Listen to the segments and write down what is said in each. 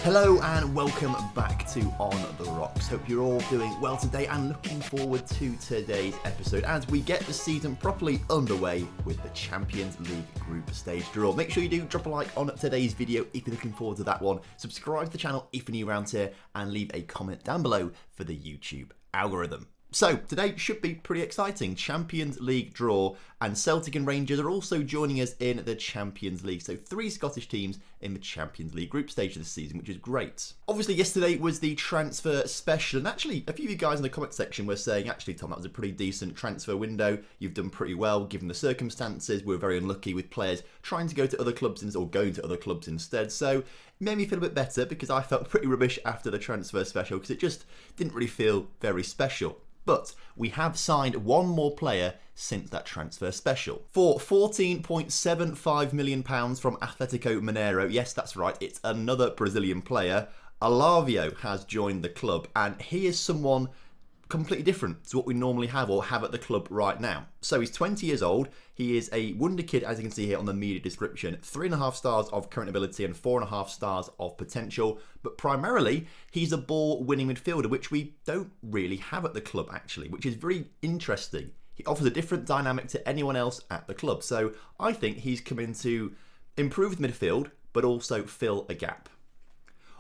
Hello and welcome back to On The Rocks. Hope you're all doing well today and looking forward to today's episode as we get the season properly underway with the Champions League group stage draw. Make sure you do drop a like on today's video if you're looking forward to that one. Subscribe to the channel if you're new around here and leave a comment down below for the YouTube algorithm. So, today should be pretty exciting. Champions League draw, and Celtic and Rangers are also joining us in the Champions League. So, 3 Scottish teams in the Champions League group stage of the season, which is great. Obviously, yesterday was the transfer special, and actually, a few of you guys in the comment section were saying, actually, Tom, that was a pretty decent transfer window. You've done pretty well, given the circumstances. We were very unlucky with players trying to go to other clubs or going to other clubs instead. So, it made me feel a bit better because I felt pretty rubbish after the transfer special because it just didn't really feel very special. But we have signed one more player since that transfer special. For £14.75 million from Atletico Mineiro, yes, that's right, it's another Brazilian player, Alavio has joined the club, and he is someone completely different to what we normally have or have at the club right now. So he's 20 years old, he is a wonder kid, as you can see here on the media description, 3.5 stars of current ability and 4.5 stars of potential, but primarily he's a ball-winning midfielder, which we don't really have at the club actually, which is very interesting. He offers a different dynamic to anyone else at the club, so I think he's come in to improve the midfield, but also fill a gap.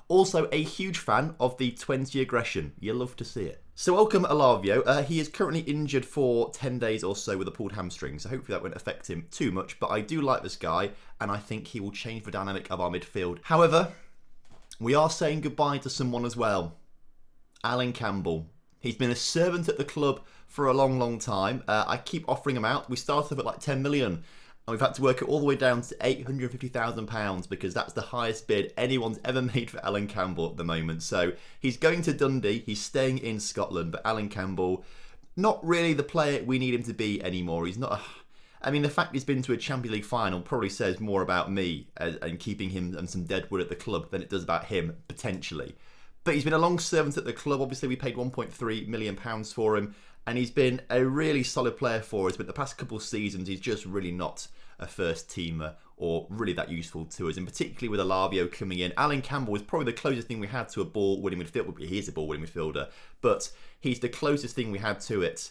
Also a huge fan of the 20 aggression, you'll love to see it. So welcome Alavio, he is currently injured for 10 days or so with a pulled hamstring, so hopefully that won't affect him too much, but I do like this guy, and I think he will change the dynamic of our midfield. However, we are saying goodbye to someone as well, Alan Campbell. He's been a servant at the club for a long time. I keep offering him out. We started off at like 10 million. And we've had to work it all the way down to £850,000 because that's the highest bid anyone's ever made for Alan Campbell at the moment. So he's going to Dundee, he's staying in Scotland, but Alan Campbell, not really the player we need him to be anymore. He's not I mean, the fact he's been to a Champions League final probably says more about me and keeping him and some deadwood at the club than it does about him, potentially. But he's been a long servant at the club. Obviously, we paid £1.3 million for him. And he's been a really solid player for us, but the past couple of seasons, he's just really not a first teamer or really that useful to us. And particularly with Alavio coming in, Alan Campbell was probably the closest thing we had to a ball-winning midfielder. He is a ball-winning midfielder, but he's the closest thing we had to it.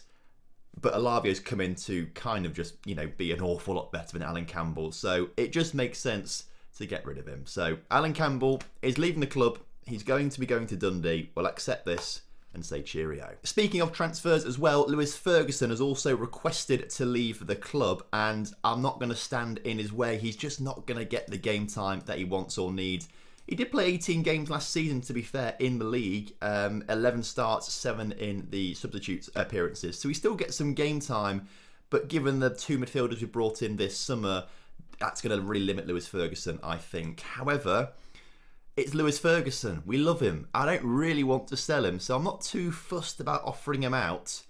But Alavio's come in to kind of just, be an awful lot better than Alan Campbell. So it just makes sense to get rid of him. So Alan Campbell is leaving the club. He's going to be going to Dundee. We'll accept this and say cheerio. Speaking of transfers as well, Lewis Ferguson has also requested to leave the club, and I'm not going to stand in his way. He's just not going to get the game time that he wants or needs. He did play 18 games last season, to be fair, in the league. 11 starts, 7 in the substitute appearances. So he still gets some game time, but given the 2 midfielders we brought in this summer, that's going to really limit Lewis Ferguson, I think. However, it's Lewis Ferguson. We love him. I don't really want to sell him, so I'm not too fussed about offering him out.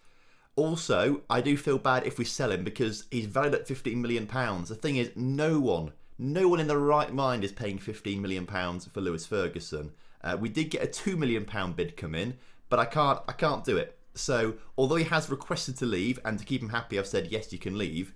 Also, I do feel bad if we sell him because he's valued at £15 million. The thing is, no one in their right mind is paying £15 million for Lewis Ferguson. We did get a £2 million bid come in, but I can't do it. So, although he has requested to leave, and to keep him happy, I've said, yes, you can leave.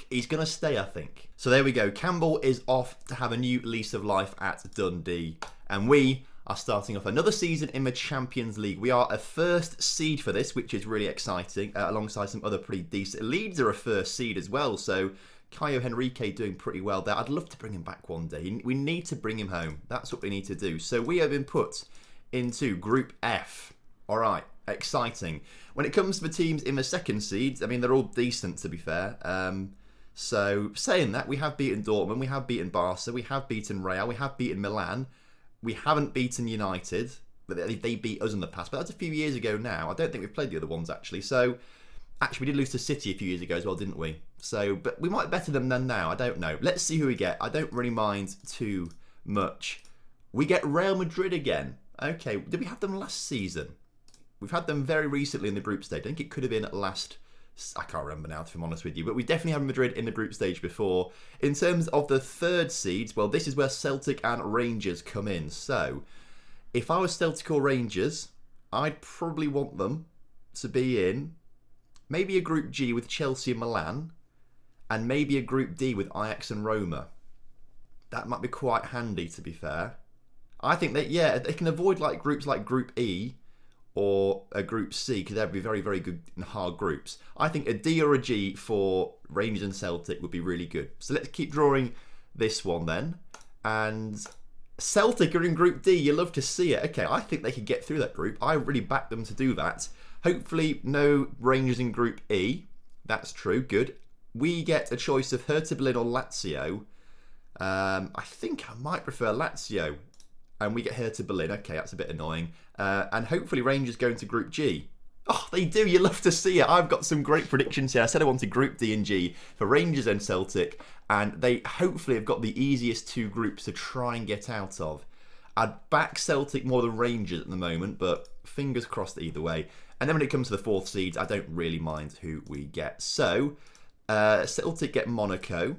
He's going to stay, I think. So there we go. Campbell is off to have a new lease of life at Dundee. And we are starting off another season in the Champions League. We are a first seed for this, which is really exciting, alongside some other pretty decent. Leeds are a first seed as well, so Caio Henrique doing pretty well there. I'd love to bring him back one day. We need to bring him home. That's what we need to do. So we have been put into Group F. All right, exciting. When it comes to the teams in the second seeds, I mean, they're all decent, to be fair. So saying that, we have beaten Dortmund, we have beaten Barca, we have beaten Real, we have beaten Milan. We haven't beaten United, but they beat us in the past. But that's a few years ago now. I don't think we've played the other ones, actually. So, actually, we did lose to City a few years ago as well, didn't we? So, but we might better them than now. I don't know. Let's see who we get. I don't really mind too much. We get Real Madrid again. Okay, did we have them last season? We've had them very recently in the group stage. I think it could have been last... I can't remember now, if I'm honest with you. But we definitely had Madrid in the group stage before. In terms of the third seeds, well, this is where Celtic and Rangers come in. So, if I was Celtic or Rangers, I'd probably want them to be in maybe a Group G with Chelsea and Milan, and maybe a Group D with Ajax and Roma. That might be quite handy, to be fair. I think that, yeah, they can avoid like groups like Group E or a Group C, because they'd be very, very good and hard groups. I think a D or a G for Rangers and Celtic would be really good. So let's keep drawing this one then. And Celtic are in Group D. You love to see it. Okay, I think they could get through that group. I really back them to do that. Hopefully no Rangers in Group E. That's true. Good. We get a choice of Hertha Berlin or Lazio. I think I might prefer Lazio. And we get Hertha Berlin. Okay, that's a bit annoying. And hopefully Rangers go into Group G. Oh, they do. You love to see it. I've got some great predictions here. I said I wanted Group D and G for Rangers and Celtic. And they hopefully have got the easiest two groups to try and get out of. I'd back Celtic more than Rangers at the moment, but fingers crossed either way. And then when it comes to the fourth seeds, I don't really mind who we get. So, Celtic get Monaco.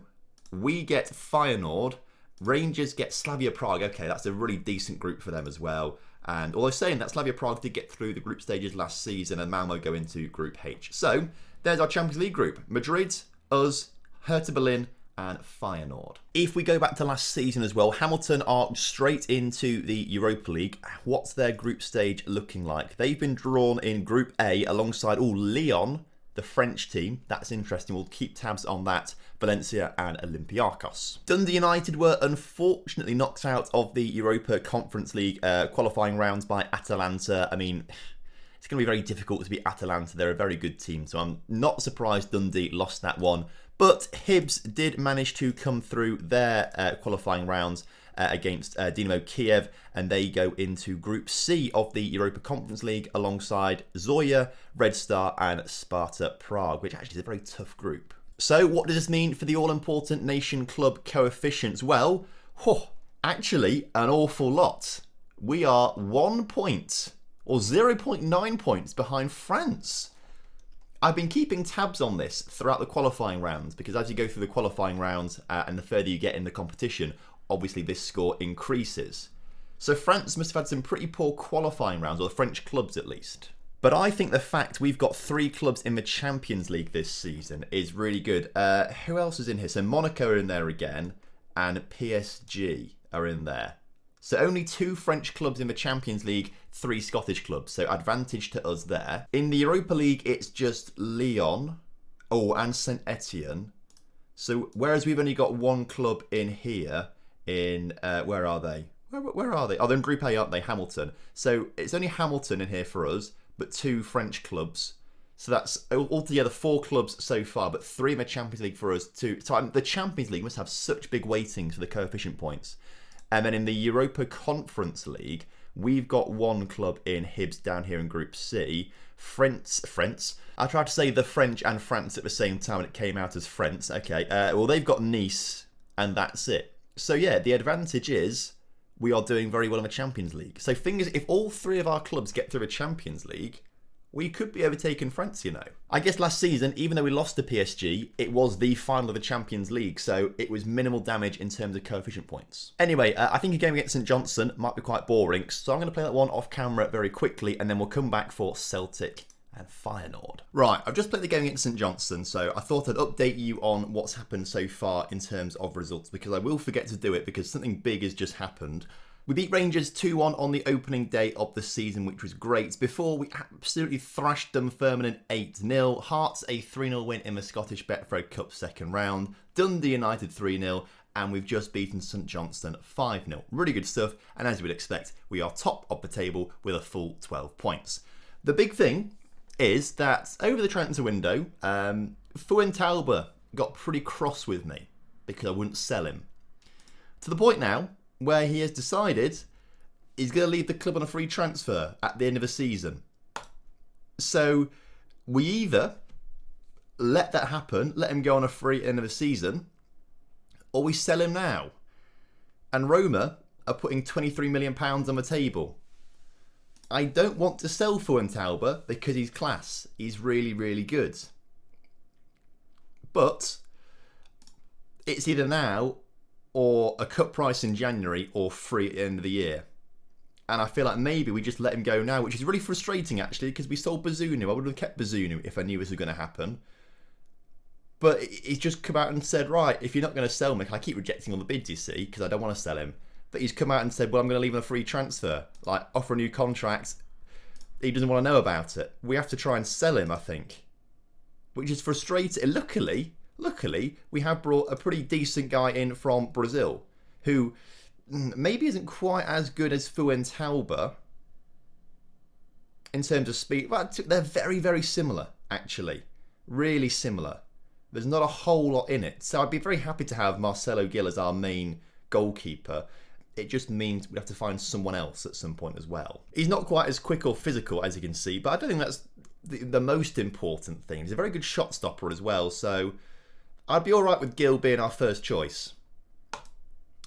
We get Feyenoord. Rangers get Slavia Prague. Okay, that's a really decent group for them as well. And although saying that, Slavia Prague did get through the group stages last season, and Malmo go into Group H. So, there's our Champions League group. Madrid, us, Hertha Berlin, and Feyenoord. If we go back to last season as well, Hamilton are straight into the Europa League. What's their group stage looking like? They've been drawn in Group A alongside Lyon, the French team. That's interesting. We'll keep tabs on that. Valencia and Olympiacos. Dundee United were unfortunately knocked out of the Europa Conference League qualifying rounds by Atalanta. I mean, it's going to be very difficult to beat Atalanta. They're a very good team, so I'm not surprised Dundee lost that one. But Hibs did manage to come through their qualifying rounds against Dynamo Kiev, and they go into Group C of the Europa Conference League alongside Zoya, Red Star and Sparta Prague, which actually is a very tough group. So what does this mean for the all-important Nation Club coefficients? Well, actually an awful lot. We are 1 point, or 0.9 points behind France. I've been keeping tabs on this throughout the qualifying rounds, because as you go through the qualifying rounds and the further you get in the competition, obviously this score increases. So France must have had some pretty poor qualifying rounds, or the French clubs at least. But I think the fact we've got 3 clubs in the Champions League this season is really good. Who else is in here? So Monaco are in there again, and PSG are in there. So only 2 French clubs in the Champions League, 3 Scottish clubs. So advantage to us there. In the Europa League, it's just Lyon. And St Etienne. So whereas we've only got 1 club in here, in, where are they? Where are they? Oh, they're in Group A, aren't they? Hamilton. So it's only Hamilton in here for us, but 2 French clubs. So that's altogether 4 clubs so far, but 3 in the Champions League for us too. So the Champions League must have such big weightings for the coefficient points. And then in the Europa Conference League, we've got 1 club in Hibs down here in Group C. France. I tried to say the French and France at the same time and it came out as France. Okay, well they've got Nice and that's it. So yeah, the advantage is we are doing very well in the Champions League. So fingers, if all 3 of our clubs get through the Champions League, we could be overtaking France, you know. I guess last season, even though we lost to PSG, it was the final of the Champions League, so it was minimal damage in terms of coefficient points. Anyway, I think a game against St Johnstone might be quite boring, so I'm going to play that one off camera very quickly, and then we'll come back for Celtic and Feyenoord. Right, I've just played the game against St Johnstone, so I thought I'd update you on what's happened so far in terms of results, because I will forget to do it because something big has just happened. We beat Rangers 2-1 on the opening day of the season, which was great. Before, we absolutely thrashed Dunfermline 8-0. Hearts a 3-0 win in the Scottish Betfred Cup second round. Dundee United 3-0. And we've just beaten St Johnstone 5-0. Really good stuff. And as you would expect, we are top of the table with a full 12 points. The big thing is that over the transfer window, Fuentealba got pretty cross with me because I wouldn't sell him. To the point now where he has decided he's going to leave the club on a free transfer at the end of the season. So we either let that happen, let him go on a free at the end of the season, or we sell him now. And Roma are putting £23 million on the table. I don't want to sell Fuentealba because he's class. He's really, really good. But it's either now or a cut price in January or free at the end of the year. And I feel like maybe we just let him go now, which is really frustrating actually because we sold Bazunu. I would have kept Bazunu if I knew this was going to happen. But he's just come out and said, right, if you're not going to sell me, I keep rejecting all the bids, you see, because I don't want to sell him. that he's come out and said, well, I'm going to leave on a free transfer, like offer a new contract. He doesn't want to know about it. We have to try and sell him, I think, which is frustrating. Luckily, we have brought a pretty decent guy in from Brazil who maybe isn't quite as good as Fuentealba in terms of speed, but they're very, very similar, actually. Really similar. There's not a whole lot in it. So I'd be very happy to have Marcelo Gil as our main goalkeeper. It just means we have to find someone else at some point as well. He's not quite as quick or physical, as you can see, but I don't think that's the most important thing. He's a very good shot stopper as well, so I'd be all right with Gil being our first choice.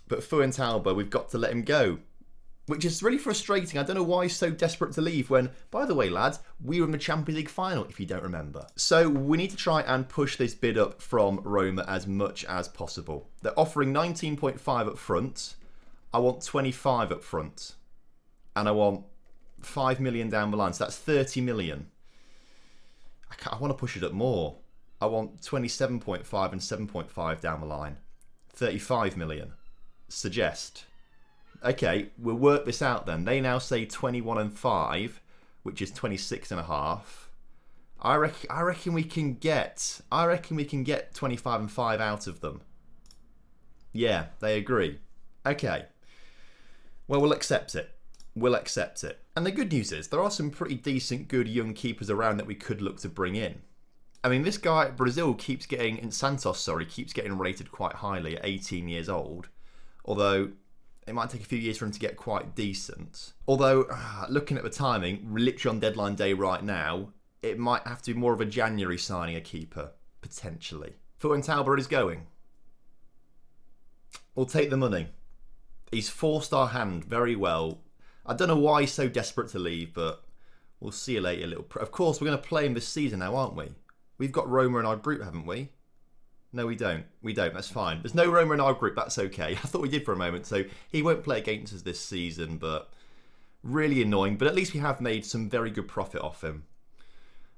But Fuentealba, we've got to let him go, which is really frustrating. I don't know why he's so desperate to leave when, by the way, lads, we were in the Champions League final, if you don't remember. So we need to try and push this bid up from Roma as much as possible. They're offering 19.5 up front. I want 25 up front. And I want 5 million down the line. So that's 30 million. I want to push it up more. I want 27.5 and 7.5 down the line. 35 million. Suggest. Okay, we'll work this out then. They now say 21 and 5, which is 26 and a half. I reckon we can get 25 and 5 out of them. Yeah, they agree. Okay. Well, we'll accept it. We'll accept it. And the good news is there are some pretty decent, good young keepers around that we could look to bring in. I mean, this guy at Brazil keeps getting rated quite highly at 18 years old. Although it might take a few years for him to get quite decent. Although, looking at the timing, literally on deadline day right now, it might have to be more of a January signing a keeper, potentially. Fuentealba is going. We'll take the money. He's forced our hand very well. I don't know why he's so desperate to leave, but we'll see you later, little... Of course, we're going to play him this season now, aren't we? We've got Roma in our group, haven't we? No, we don't. We don't. That's fine. There's no Roma in our group. That's okay. I thought we did for a moment. So he won't play against us this season, but really annoying. But at least we have made some very good profit off him.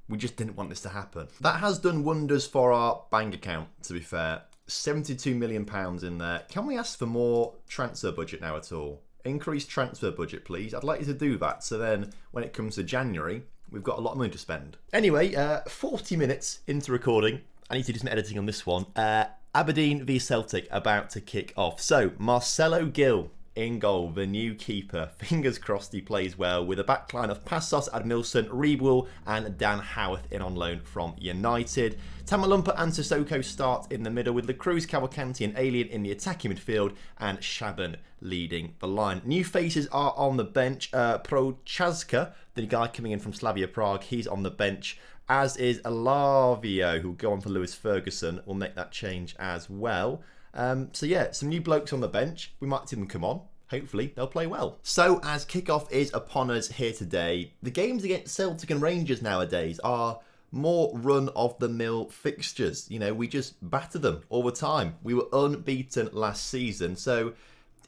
We just didn't want this to happen. That has done wonders for our bank account, to be fair. £72 million in there. Can we ask for more transfer budget now at all? Increased transfer budget, please. I'd like you to do that. So then when it comes to January, we've got a lot of money to spend. Anyway, 40 minutes into recording. I need to do some editing on this one. Aberdeen v Celtic about to kick off. So, Marcelo Gil in goal, the new keeper. Fingers crossed he plays well with a backline of Passos, Admilson, Reebwell and Dan Howarth in on loan from United. Tamalumpa and Sissoko start in the middle with Lacruz, Cavalcanti and Alien in the attacking midfield and Shaban leading the line. New faces are on the bench. Prochaska, the guy coming in from Slavia Prague, he's on the bench. As is Alavio, who'll go on for Lewis Ferguson. We'll make that change as well. So yeah, some new blokes on the bench. We might see them come on. Hopefully, they'll play well. So, as kickoff is upon us here today, the games against Celtic and Rangers nowadays are more run-of-the-mill fixtures. You know, we just batter them all the time. We were unbeaten last season, so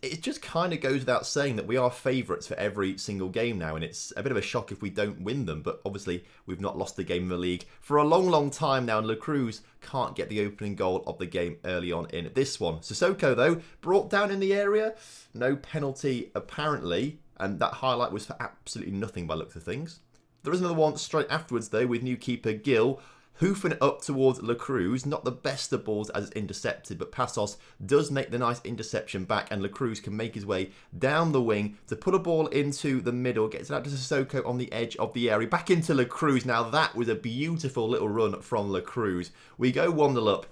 it just kind of goes without saying that we are favourites for every single game now, and it's a bit of a shock if we don't win them, but obviously we've not lost a game in the league for a long, long time now, and Lacruz can't get the opening goal of the game early on in this one. Sissoko, though, brought down in the area, no penalty apparently, and that highlight was for absolutely nothing by the looks of things. There is another one straight afterwards, though, with new keeper Gil, hoofing it up towards Lacruz. Not the best of balls as it's intercepted, but Passos does make the nice interception back, and Lacruz can make his way down the wing to put a ball into the middle, gets it out to Sissoko on the edge of the area, back into Lacruz. Now that was a beautiful little run from Lacruz. We go 1-0 up,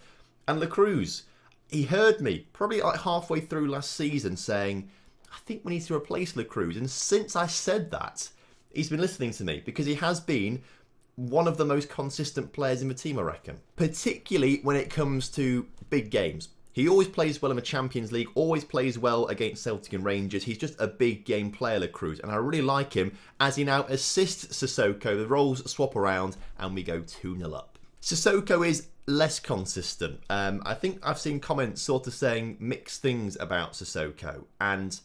and Lacruz, he heard me probably like halfway through last season saying, I think we need to replace Lacruz, and since I said that, he's been listening to me, because he has been one of the most consistent players in the team, I reckon. Particularly when it comes to big games. He always plays well in the Champions League, always plays well against Celtic and Rangers. He's just a big game player, Lacruz, and I really like him as he now assists Sissoko. The roles swap around and we go 2-0 up. Sissoko is less consistent. I think I've seen comments sort of saying mixed things about Sissoko, and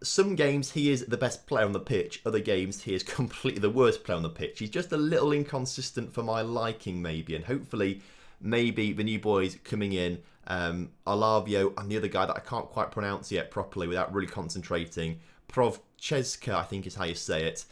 some games he is the best player on the pitch, other games he is completely the worst player on the pitch. He's just a little inconsistent for my liking maybe, and hopefully maybe the new boys coming in Alavio, and the other guy that I can't quite pronounce yet properly without really concentrating, Provcheska, I think is how you say it.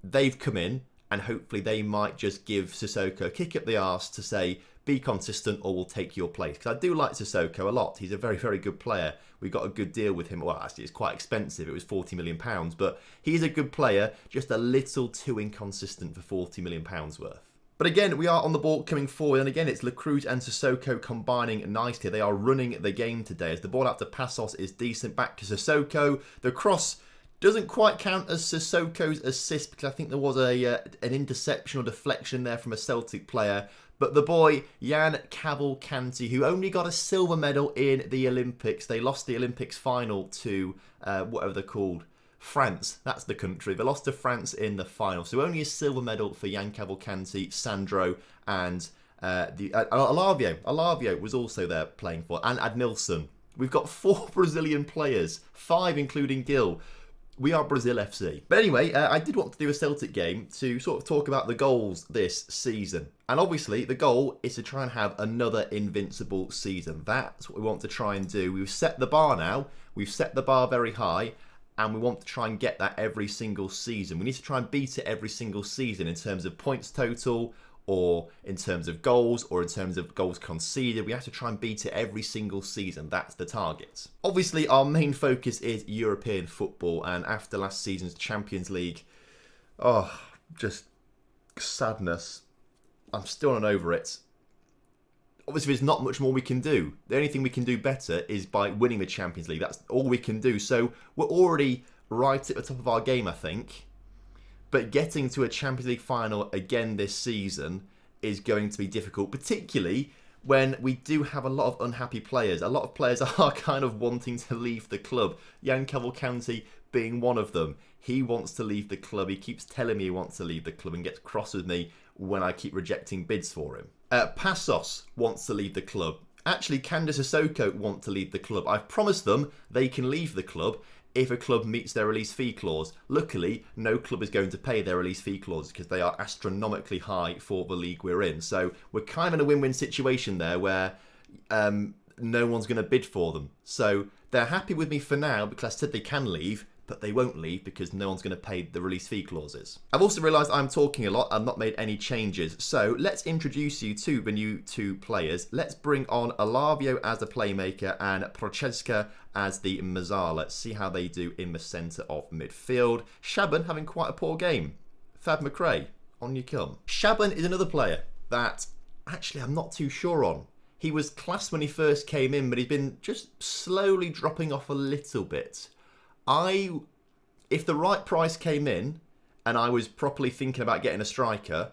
They've come in, and hopefully they might just give Sissoko a kick up the arse to say, be consistent or we'll take your place. Because I do like Sissoko a lot. He's a very, very good player. We got a good deal with him. Well, actually, it's quite expensive. It was £40 million. But he's a good player, just a little too inconsistent for £40 million worth. But again, we are on the ball coming forward. And again, it's La Cruz and Sissoko combining nicely. They are running the game today. As the ball out to Passos is decent. Back to Sissoko. The cross doesn't quite count as Sissoko's assist because I think there was an interception or deflection there from a Celtic player. But the boy, Jan Cavalcanti, who only got a silver medal in the Olympics. They lost the Olympics final to, whatever they're called, France. That's the country. They lost to France in the final. So only a silver medal for Jan Cavalcanti, Sandro, and Alavio. Alavio was also there playing for, and Adnilson. We've got 4 Brazilian players, 5 including Gil. We are Brazil FC. But anyway, I did want to do a Celtic game to sort of talk about the goals this season. And obviously, the goal is to try and have another invincible season. That's what we want to try and do. We've set the bar now. We've set the bar very high. And we want to try and get that every single season. We need to try and beat it every single season in terms of points total, or in terms of goals, or in terms of goals conceded. We have to try and beat it every single season. That's the target. Obviously, our main focus is European football, and after last season's Champions League, just sadness. I'm still not over it. Obviously, there's not much more we can do. The only thing we can do better is by winning the Champions League. That's all we can do. So we're already right at the top of our game, I think. But getting to a Champions League final again this season is going to be difficult, particularly when we do have a lot of unhappy players. A lot of players are kind of wanting to leave the club. Jan Cavalcanti being one of them. He wants to leave the club. He keeps telling me he wants to leave the club and gets cross with me when I keep rejecting bids for him. Passos wants to leave the club. Actually, Candace Sissoko want to leave the club. I've promised them they can leave the club if a club meets their release fee clause. Luckily, no club is going to pay their release fee clause because they are astronomically high for the league we're in. So we're kind of in a win-win situation there where no one's going to bid for them. So they're happy with me for now because I said they can leave, but they won't leave because no one's going to pay the release fee clauses. I've also realised I'm talking a lot. I've not made any changes. So let's introduce you to the new 2 players. Let's bring on Alavio as the playmaker and Procheska as the Mazzar. Let's see how they do in the centre of midfield. Shaban having quite a poor game. Thad McRae, on you come. Shaban is another player that actually I'm not too sure on. He was class when he first came in, but he's been just slowly dropping off a little bit. If the right price came in and I was properly thinking about getting a striker,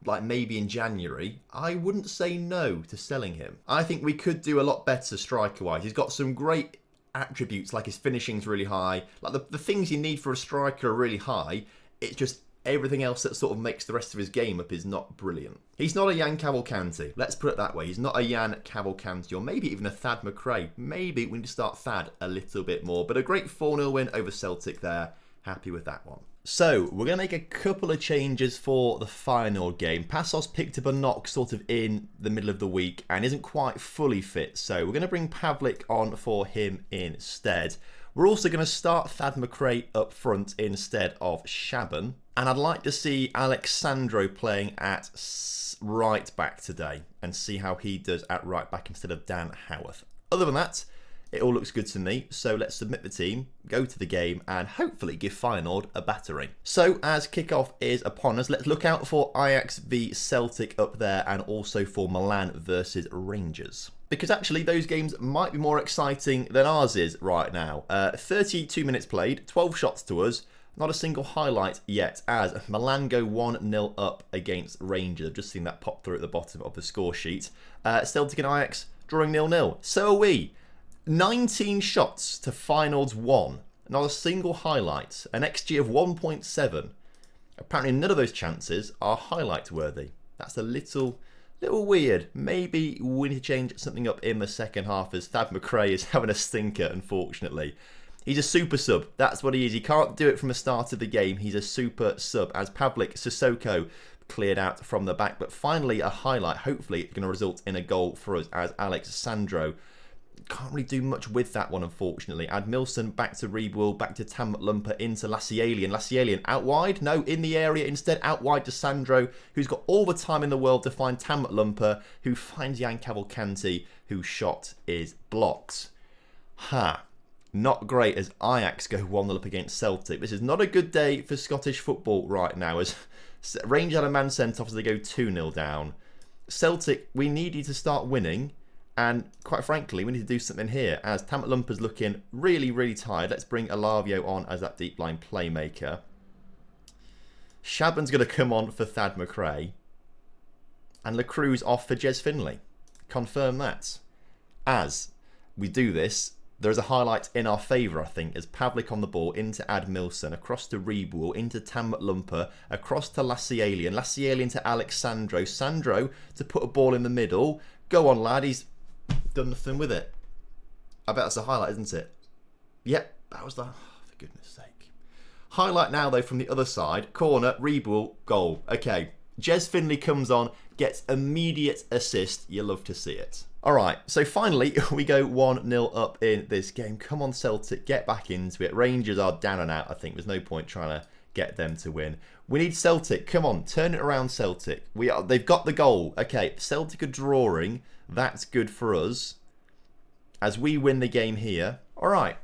like maybe in January, I wouldn't say no to selling him. I think we could do a lot better striker-wise. He's got some great attributes, like his finishing's really high. Like the things you need for a striker are really high. It's just everything else that sort of makes the rest of his game up is not brilliant. He's not a Jan Cavalcanti. Let's put it that way. He's not a Jan Cavalcanti, or maybe even a Thad McRae. Maybe we need to start Thad a little bit more. But a great 4-0 win over Celtic there. Happy with that one. So, we're going to make a couple of changes for the final game. Passos picked up a knock sort of in the middle of the week and isn't quite fully fit. So, we're going to bring Pavlik on for him instead. We're also going to start Thad McRae up front instead of Shaban. And I'd like to see Alexandro playing at right back today and see how he does at right back instead of Dan Howarth. Other than that, it all looks good to me. So let's submit the team, go to the game and hopefully give Feyenoord a battering. So as kickoff is upon us, let's look out for Ajax v Celtic up there and also for Milan versus Rangers. Because actually those games might be more exciting than ours is right now. 32 minutes played, 12 shots to us. Not a single highlight yet as Milan go 1-0 up against Rangers. I've just seen that pop through at the bottom of the score sheet. Celtic and Ajax drawing 0-0. So are we. 19 shots to Feyenoord's 1. Not a single highlight. An XG of 1.7. Apparently none of those chances are highlight worthy. That's a little weird. Maybe we need to change something up in the second half as Thad McRae is having a stinker, unfortunately. He's a super sub. That's what he is. He can't do it from the start of the game. He's a super sub. As Pavlik, Sissoko cleared out from the back. But finally, a highlight, hopefully, going to result in a goal for us as Alex Sandro. Can't really do much with that one, unfortunately. Admilson back to Rebull, back to Tam Lumper, into Lassialian. Lassialian out wide? No, in the area instead, out wide to Sandro, who's got all the time in the world to find Tam Lumper, who finds Jan Cavalcanti, whose shot is blocked. Not great as Ajax go 1-0 up against Celtic. This is not a good day for Scottish football right now, as Rangers had a man sent off as they go 2-0 down. Celtic, we need you to start winning. And quite frankly, we need to do something here as Tam Lumper's looking really, really tired. Let's bring Alavio on as that deep line playmaker. Shaban's going to come on for Thad McRae. And Lacruz off for Jez Finlay. Confirm that. As we do this, there is a highlight in our favour, I think, as Pavlik on the ball into Admilson, across to Rebull, into Tam Lumper, across to Lassialian. Lassialian to Alexandro. Sandro to put a ball in the middle. Go on, lad. He's done nothing with it. I bet that's a highlight, isn't it? Yep, that was the... Oh, for goodness sake. Highlight now, though, from the other side. Corner, Rebull, goal. Okay, Jez Finlay comes on, gets immediate assist. You love to see it. All right, so finally, we go 1-0 up in this game. Come on, Celtic, get back into it. Rangers are down and out, I think. There's no point trying to get them to win. We need Celtic. Come on, turn it around, Celtic. They've got the goal. Okay, Celtic are drawing. That's good for us as we win the game here. All right.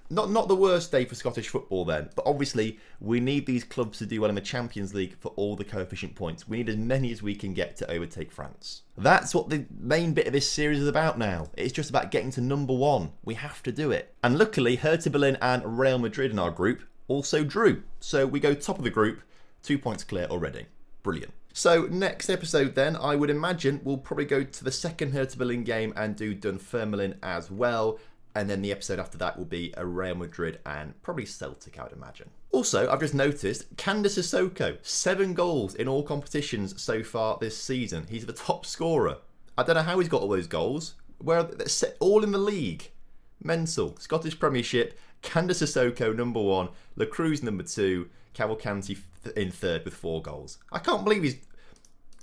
Not the worst day for Scottish football then, but obviously we need these clubs to do well in the Champions League for all the coefficient points. We need as many as we can get to overtake France. That's what the main bit of this series is about now. It's just about getting to number 1. We have to do it. And luckily, Hertha Berlin and Real Madrid in our group also drew. So we go top of the group, 2 points clear already. Brilliant. So next episode then, I would imagine we'll probably go to the second Hertha Berlin game and do Dunfermline as well. And then the episode after that will be a Real Madrid and probably Celtic, I would imagine. Also, I've just noticed, Candace Sissoko, 7 goals in all competitions so far this season. He's the top scorer. I don't know how he's got all those goals. Where they're all in the league. Mental. Scottish Premiership, Candace Sissoko number 1, Lacruz number 2, Cavalcanti in 3rd with 4 goals. I can't believe he's...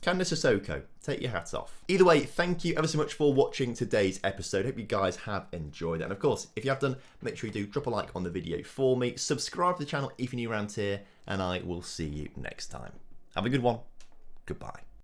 Candace Sissoko, take your hat off. Either way, thank you ever so much for watching today's episode. Hope you guys have enjoyed it. And of course, if you have done, make sure you do drop a like on the video for me. Subscribe to the channel if you're new around here. And I will see you next time. Have a good one. Goodbye.